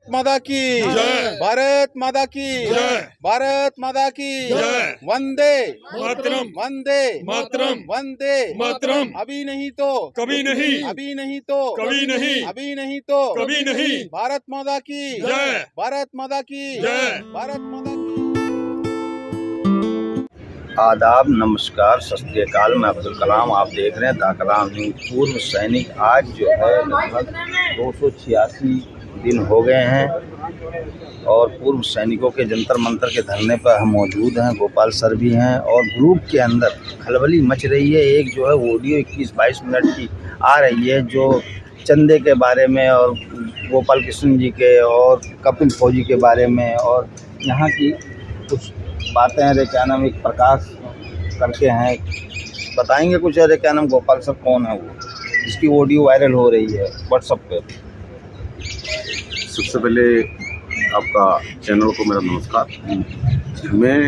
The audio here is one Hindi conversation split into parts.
माता की जय। भारत माता की जय। भारत माता की जय। वंदे मातरम वंदे मातरम वंदे मातरम। अभी नहीं तो कभी नहीं, अभी नहीं तो कभी नहीं, अभी नहीं तो कभी नहीं। भारत माता की जय। भारत माता की जय। भारत माता की। आदाब, नमस्कार, सत श्री अकाल। मैं अब्दुल कलाम, आप देख रहे हैं दा कलाम न्यूज़। पूर्व सैनिक आज जो है लगभग 286 दिन हो गए हैं और पूर्व सैनिकों के जंतर मंतर के धरने पर हम मौजूद हैं। गोपाल सर भी हैं और ग्रुप के अंदर खलबली मच रही है। एक जो है ऑडियो 21-22 मिनट की आ रही है जो चंदे के बारे में और गोपाल कृष्ण जी के और कपिल फौजी के बारे में और यहाँ की कुछ बातें हैं। क्या नाम एक प्रकाश करके हैं, बताएंगे कुछ। अरे क्या नाम गोपाल सर कौन है वो, जिसकी ऑडियो वायरल हो रही है व्हाट्सएप पे। सबसे पहले आपका चैनल को मेरा नमस्कार। मैं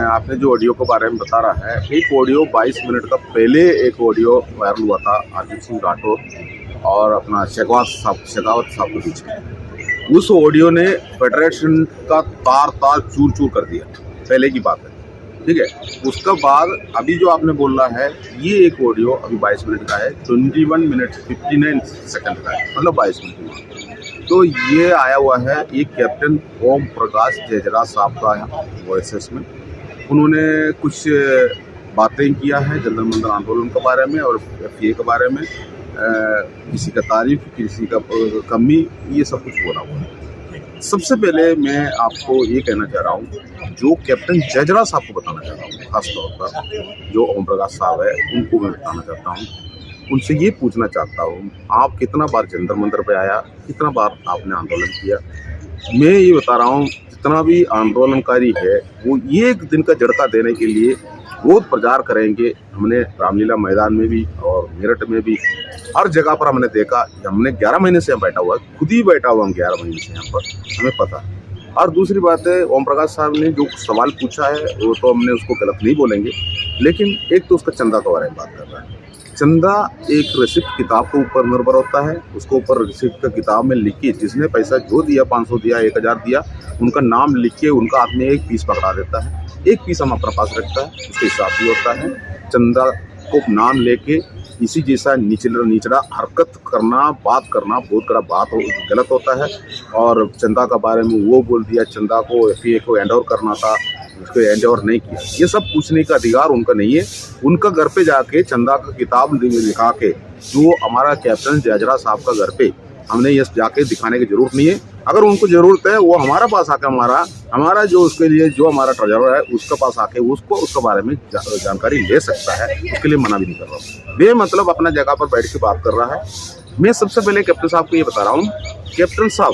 आपने जो ऑडियो के बारे में बता रहा है, एक ऑडियो 22 मिनट का पहले एक ऑडियो वायरल हुआ था अर्जुन सिंह राठौर और अपना शेखावत साहब के बीच में। उस ऑडियो ने फेडरेशन का तार चूर चूर कर दिया, पहले की बात है, ठीक है। उसके बाद अभी जो आपने बोला है, ये एक ऑडियो अभी 22 मिनट का है, 21 मिनट 59 सेकंड का है, मतलब 22 मिनट का। तो ये आया हुआ है ये कैप्टन ओम प्रकाश जेजरा साहब का वॉइसेस में। उन्होंने कुछ बातें किया है जंतर मंतर आंदोलन के बारे में और FA के बारे में, किसी का तारीफ, किसी का कमी, ये सब कुछ बोला हुआ है। सबसे पहले मैं आपको ये कहना चाह रहा हूँ, जो कैप्टन जेजरा साहब को बताना चाह रहा हूँ, खास तौर पर जो ओम प्रकाश साहब है उनको मैं बताना चाहता हूँ, उनसे ये पूछना चाहता हूँ, आप कितना बार जंतर मंतर पे आया, कितना बार आपने आंदोलन किया। मैं ये बता रहा हूँ, जितना भी आंदोलनकारी है वो एक दिन का झटका देने के लिए बहुत प्रचार करेंगे। हमने रामलीला मैदान में भी और मेरठ में भी हर जगह पर हमने देखा। हमने 11 महीने से बैठा हुआ, खुद ही बैठा हुआ हम 11 महीने से यहाँ पर, हमें पता। और दूसरी बात है, ओम प्रकाश साहब ने जो सवाल पूछा है वो तो हमने उसको गलत नहीं बोलेंगे, लेकिन एक तो उसका चंदा के बारे में बात कर रहा है। चंदा एक रिसिप्ट किताब के ऊपर निर्भर होता है, उसके ऊपर रिसिप्ट का किताब में लिख के जिसने पैसा जो दिया, 500 दिया, 1000 दिया, उनका नाम लिख के उनका हाथ में एक पीस पकड़ा देता है। एक पीस हम अपने पास रखता है, उसके हिसाब भी होता है। चंदा को नाम लेके इसी जैसा निचला हरकत करना, बात करना बहुत बड़ा बात गलत होता है। और चंदा के बारे में वो बोल दिया, चंदा को FA को हैंड ओवर करना था, उसको हैंड ओवर नहीं किया। ये सब पूछने का अधिकार उनका नहीं है। उनका घर पे जाके चंदा का किताब लिखा के, जो हमारा कैप्टन जेजरा साहब का घर पे, हमने ये जाके दिखाने की जरूरत नहीं है। अगर उनको ज़रूरत है वो हमारा पास आके हमारा जो उसके लिए जो हमारा ट्रेजरर है उसके पास आके उसके बारे में जानकारी ले सकता है। उसके लिए मना भी नहीं कर रहा हूँ। बेमतलब अपना जगह पर बैठ के बात कर रहा है। मैं सबसे पहले कैप्टन साहब को ये बता रहा हूँ, कैप्टन साहब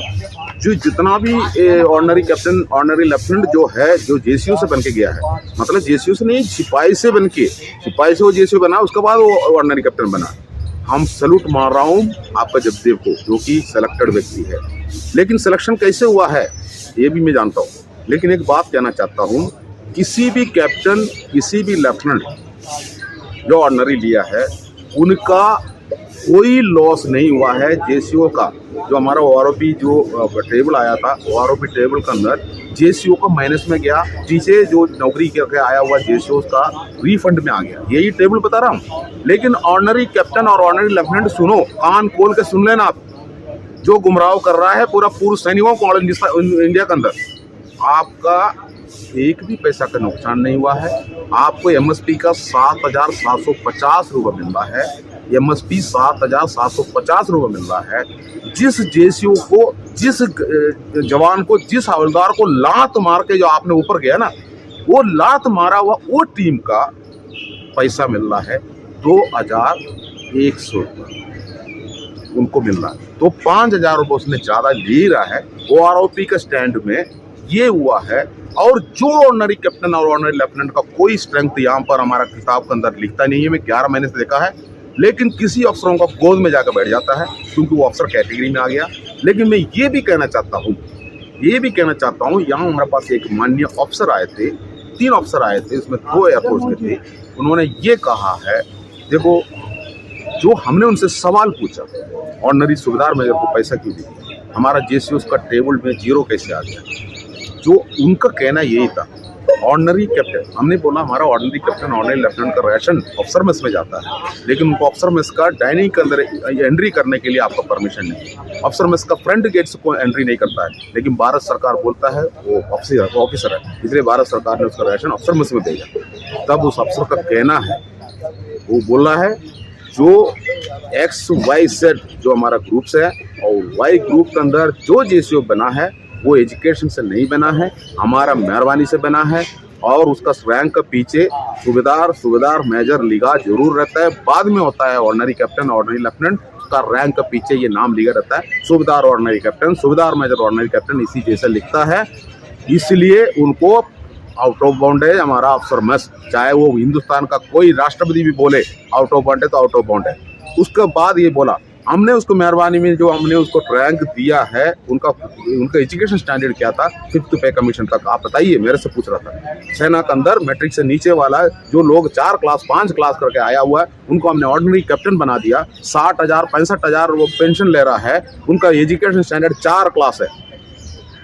जो जितना भी ऑर्डिनरी कैप्टन, ऑर्डिनरी लेफ्टिनेंट जो है, जो JCO से बन के गया है, मतलब JCO से नहीं, सिपाही से बन के, सिपाही से वो JCO बना, उसके बाद वो ऑर्डिनरी कैप्टन बना। हम सैल्यूट मार रहा हूँ आपका जगदेव को, जो कि सेलेक्टेड व्यक्ति है। लेकिन सिलेक्शन कैसे हुआ है ये भी मैं जानता हूँ। लेकिन एक बात कहना चाहता हूँ, किसी भी कैप्टन, किसी भी लेफ्टिनेंट जो ऑर्डिनरी लिया है, उनका कोई लॉस नहीं हुआ है। JCO का जो हमारा OROP जो टेबल आया था, OROP टेबल के अंदर JCO का माइनस में गया, जिसे जो नौकरी करके आया हुआ JCO का रिफंड में आ गया। यही टेबल बता रहा हूँ। लेकिन ऑर्डिनरी कैप्टन और ऑर्डिनरी लेफ्टिनेंट सुनो, कान खोल के सुन लेना आप, जो गुमराह कर रहा है पूरा पूर्व सैनिकों को इंडिया के अंदर, आपका एक भी पैसा का नुकसान नहीं हुआ है। आपको MSP का 7,750 रुपये मिल रहा है। MSP 7,750 रुपये मिल रहा है। जिस JCO को, जिस जवान को, जिस हवलदार को लात मार के जो आपने ऊपर गया ना, वो लात मारा हुआ वो टीम का पैसा मिल रहा है 2,100 रुपये उनको मिल रहा है। तो 5,000 रुपये उसने ज़्यादा ले रहा है। OROP का स्टैंड में ये हुआ है। और जो ऑर्डिनरी कैप्टन और ऑर्डिनरी लेफ्टिनेंट का कोई स्ट्रेंथ यहाँ पर हमारा किताब के अंदर लिखता नहीं है। मैं 11 महीने से देखा है, लेकिन किसी अफसरों का गोद में जाकर बैठ जाता है क्योंकि वो अफसर कैटेगरी में आ गया। लेकिन मैं ये भी कहना चाहता हूँ, यहाँ हमारे पास एक माननीय अफसर आए थे, 3 अफसर आए थे, इसमें 2 एयरफोर्स के थे। उन्होंने ये कहा है, देखो जो हमने उनसे सवाल पूछा, ऑर्डिनरी सुबेदार मेजर को पैसा क्यों दिया, हमारा जेसीओ का टेबल में 0 कैसे आ गया। जो उनका कहना यही था, ऑर्डिनरी कैप्टन, हमने बोला हमारा ऑर्डिनरी कैप्टन ऑर्डिनरी लेफ्टिनेंट का राशन ऑफिसर मेस में जाता है, लेकिन उनको ऑफिसर मेस का डाइनिंग के अंदर एंट्री करने के लिए आपका परमिशन नहीं। ऑफिसर मेस का फ्रंट गेट से कोई एंट्री नहीं करता है, लेकिन भारत सरकार बोलता है वो ऑफिसर है, इसलिए भारत सरकार ने उसका राशन ऑफिसर मेस में भेजा। तब उस अफसर का कहना है, वो बोला है जो XYZ जो हमारा ग्रुप्स है और Y ग्रुप के अंदर जो जेसीओ बना है वो एजुकेशन से नहीं बना है, हमारा मेहरबानी से बना है, और उसका रैंक के पीछे सूबेदार मेजर लिगा जरूर रहता है, बाद में होता है ऑर्डिनरी कैप्टन ऑर्डिनरी लेफ्टिनेंट, उसका रैंक के पीछे ये नाम लिखा रहता है, सूबेदार ऑर्डिनरी कैप्टन, सूबेदार मेजर ऑर्डिनरी कैप्टन, इसी जैसे लिखता है। इसलिए उनको आउट ऑफ बाउंड है हमारा अफसर मेस, चाहे वो हिंदुस्तान का कोई राष्ट्रपति भी बोले आउट ऑफ बाउंड है तो आउट ऑफ बाउंड है। उसके बाद ये बोला हमने उसको मेहरबानी में जो हमने उसको रैंक दिया है, उनका एजुकेशन स्टैंडर्ड क्या था 5th पे कमीशन तक, आप बताइए, मेरे से पूछ रहा था। सेना के अंदर मैट्रिक से नीचे वाला जो लोग 4 क्लास 5 क्लास करके आया हुआ है, उनको हमने ऑर्डिनरी कैप्टन बना दिया, 60,000 65,000 वो पेंशन ले रहा है, उनका एजुकेशन स्टैंडर्ड 4 क्लास है।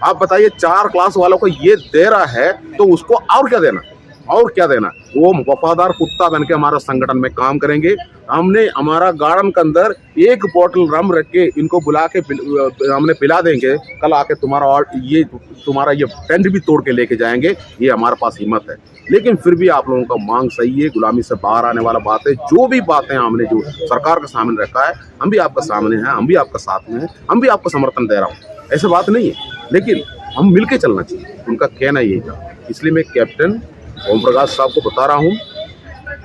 आप बताइए 4 क्लास वालों को ये दे रहा है तो उसको और क्या देना, और क्या देना। वो वफादार कुत्ता बन के हमारा संगठन में काम करेंगे। हमने हमारा गार्डन के अंदर 1 बोतल रम रख के इनको बुला के हमने पिला देंगे, कल आके तुम्हारा ये टेंट भी तोड़ के लेके जाएंगे, ये हमारे पास हिम्मत है। लेकिन फिर भी आप लोगों का मांग सही है, गुलामी से बाहर आने वाला बात है। जो भी बातें हमने जो सरकार के सामने रखा है, हम भी आपका सामने हैं, हम भी आपका साथ में हैं, हम भी आपको समर्थन दे रहा हूँ, ऐसा बात नहीं है, लेकिन हम मिलके चलना चाहिए, उनका कहना यही था। इसलिए मैं कैप्टन ओम प्रकाश साहब को बता रहा हूँ,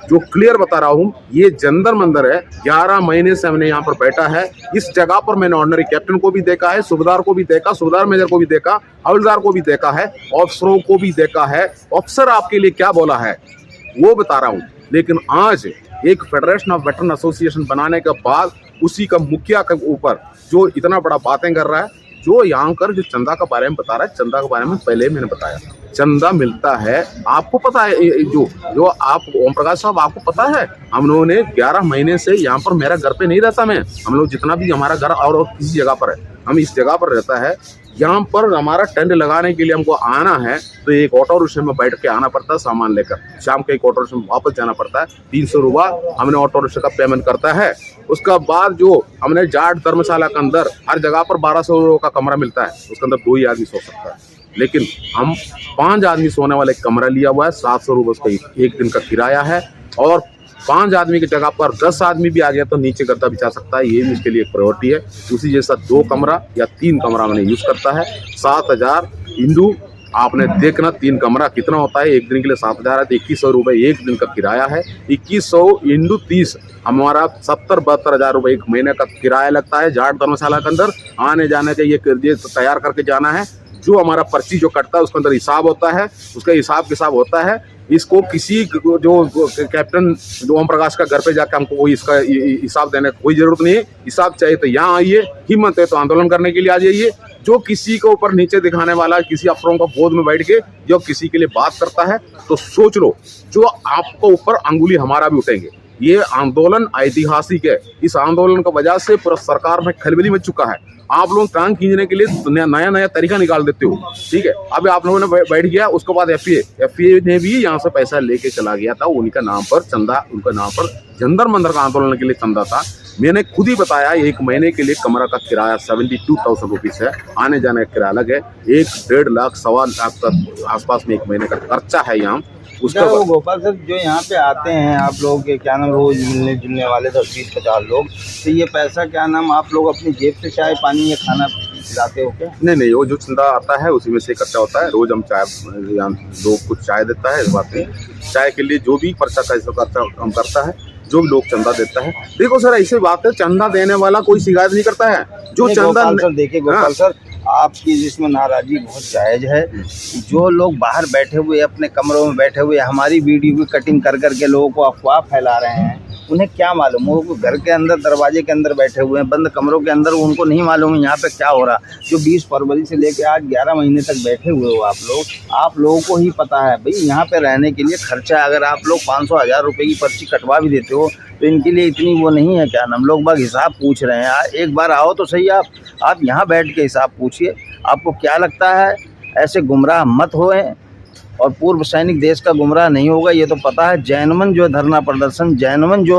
जो क्लियर बता रहा हूँ, ये जंतर मंदिर है, 11 महीने से हमने यहाँ पर बैठा है। इस जगह पर मैंने ऑर्डिनरी कैप्टन को भी देखा है, सूबेदार को भी देखा, सूबेदार मेजर को भी देखा, हवलदार को भी देखा है, ऑफिसरों को भी देखा है। ऑफिसर आपके लिए क्या बोला है वो बता रहा हूँ। लेकिन आज एक फेडरेशन ऑफ वेटरन एसोसिएशन बनाने के बाद उसी का मुखिया के ऊपर जो इतना बड़ा बातें कर रहा है, जो यहाँ कर जो चंदा के बारे में बता रहा है, चंदा के बारे में पहले मैंने बताया, चंदा मिलता है, आपको पता है, जो आप ओम प्रकाश साहब आपको पता है, हम लोगों ने 11 महीने से यहाँ पर, मेरा घर पे नहीं रहता मैं, हम लोग जितना भी हमारा घर और किसी जगह पर है, हम इस जगह पर रहता है। यहाँ पर हमारा टेंट लगाने के लिए हमको आना है तो एक ऑटो रिक्शा में बैठ के आना पड़ता है, सामान लेकर, शाम के एक ऑटो रिक्शा में वापस जाना पड़ता है, 300 रुपये हमने ऑटो रिक्शा का पेमेंट करता है। उसका बाद जो हमने जाट धर्मशाला के अंदर हर जगह पर 1200 रुपये का कमरा मिलता है, उसके अंदर 2 ही आदमी सो सकता है, लेकिन हम 5 आदमी सोने वाले कमरा लिया हुआ है, 700 रुपये उसका एक दिन का किराया है, और 5 आदमी की जगह पर 10 आदमी भी आ गया तो नीचे गद्दा बिछा सकता है, ये भी उसके लिए एक प्रायोरिटी है। उसी जैसा 2 कमरा या 3 कमरा मैंने यूज़ करता है। 7000 हिंदू आपने देखना, 3 कमरा कितना होता है, एक दिन के लिए 7000 है तो 2100 रुपये एक दिन का किराया है। 2100 × 30 हमारा 70-72 हज़ार रुपये एक महीने का किराया लगता है। जाट धर्मशाला के अंदर आने जाने का ये तैयार करके जाना है। जो हमारा पर्ची जो कटता है उसके अंदर हिसाब होता है, उसका हिसाब किताब होता है। इसको किसी जो कैप्टन जो ओम प्रकाश का घर पे जाकर हमको कोई इसका हिसाब देने की कोई ज़रूरत नहीं है। हिसाब चाहिए तो यहाँ आइए, हिम्मत है तो आंदोलन करने के लिए आ जाइए। जो किसी को ऊपर नीचे दिखाने वाला, किसी अफसरों का गोद में बैठ के जो किसी के लिए बात करता है तो सोच लो, जो आपको ऊपर अंगुली हमारा भी उठेंगे। ये आंदोलन ऐतिहासिक है। इस आंदोलन की वजह से पूरा सरकार में खलबली मच चुका है। आप लोग टांग खींचने के लिए नया नया तरीका निकाल देते हो, ठीक है। अभी आप लोगों ने बैठ गया, उसके बाद एफपीए ने भी यहाँ से पैसा लेके चला गया था, उनका नाम पर चंदा, उनका नाम पर जंतर मंतर का आंदोलन के लिए चंदा था। मैंने खुद ही बताया, 1 महीने के लिए कमरा का किराया 72,000 रुपीज़ है, आने जाने का किराया अलग है। 1-1.5 लाख 1.25 लाख का आसपास में 1 महीने का खर्चा है यहाँ। उसका वो गोपाल सर जो यहाँ पे आते हैं आप लोग के क्या नाम, रोज मिलने जुलने वाले 10-20-50 लोग, तो ये पैसा क्या नाम आप लोग अपनी जेब से चाय पानी या खाना खिलाते हो क्या? नहीं, वो जो चंदा आता है उसी में से इकट्ठा होता है। रोज हम चाय, लोग कुछ चाय देता है, इस बात में चाय के लिए जो भी पर्चा का हम करता है, जो भी लोग चंदा देता है। देखो सर, ऐसी बात है, चंदा देने वाला कोई शिकायत नहीं करता है। जो चंदा देखिए गोपाल सर, आपकी जिसमें नाराजगी बहुत जायज़ है। जो लोग बाहर बैठे हुए अपने कमरों में बैठे हुए हमारी वीडियो की कटिंग कर करके लोगों को अफवाह फैला रहे हैं, उन्हें क्या मालूम? वो घर के अंदर दरवाजे के अंदर बैठे हुए हैं, बंद कमरों के अंदर, उनको नहीं मालूम है यहाँ पे क्या हो रहा। जो 20 फरवरी से लेकर आज 11 महीने तक बैठे हुए हो आप लोगों को ही पता है भाई। यहाँ पे रहने के लिए खर्चा, अगर आप लोग 500-1000 रुपये की पर्ची कटवा भी देते हो तो इनके लिए इतनी वो नहीं है, क्या नाम, लोग बाग हिसाब पूछ रहे हैं। एक बार आओ तो सही, आप यहाँ बैठ के हिसाब पूछिए। आपको क्या लगता है, ऐसे गुमराह मत होए, और पूर्व सैनिक देश का गुमराह नहीं होगा, ये तो पता है। जैनमन जो धरना प्रदर्शन, जैनमन जो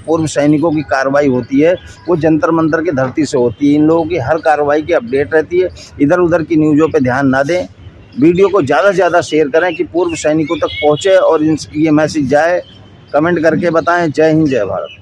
पूर्व सैनिकों की कार्रवाई होती है, वो जंतर मंतर की धरती से होती है। इन लोगों की हर कार्रवाई की अपडेट रहती है। इधर उधर की न्यूज़ों पे ध्यान ना दें, वीडियो को ज़्यादा से ज़्यादा शेयर करें कि पूर्व सैनिकों तक पहुँचे और ये मैसेज जाए। कमेंट करके बताएं। जय हिंद, जय भारत।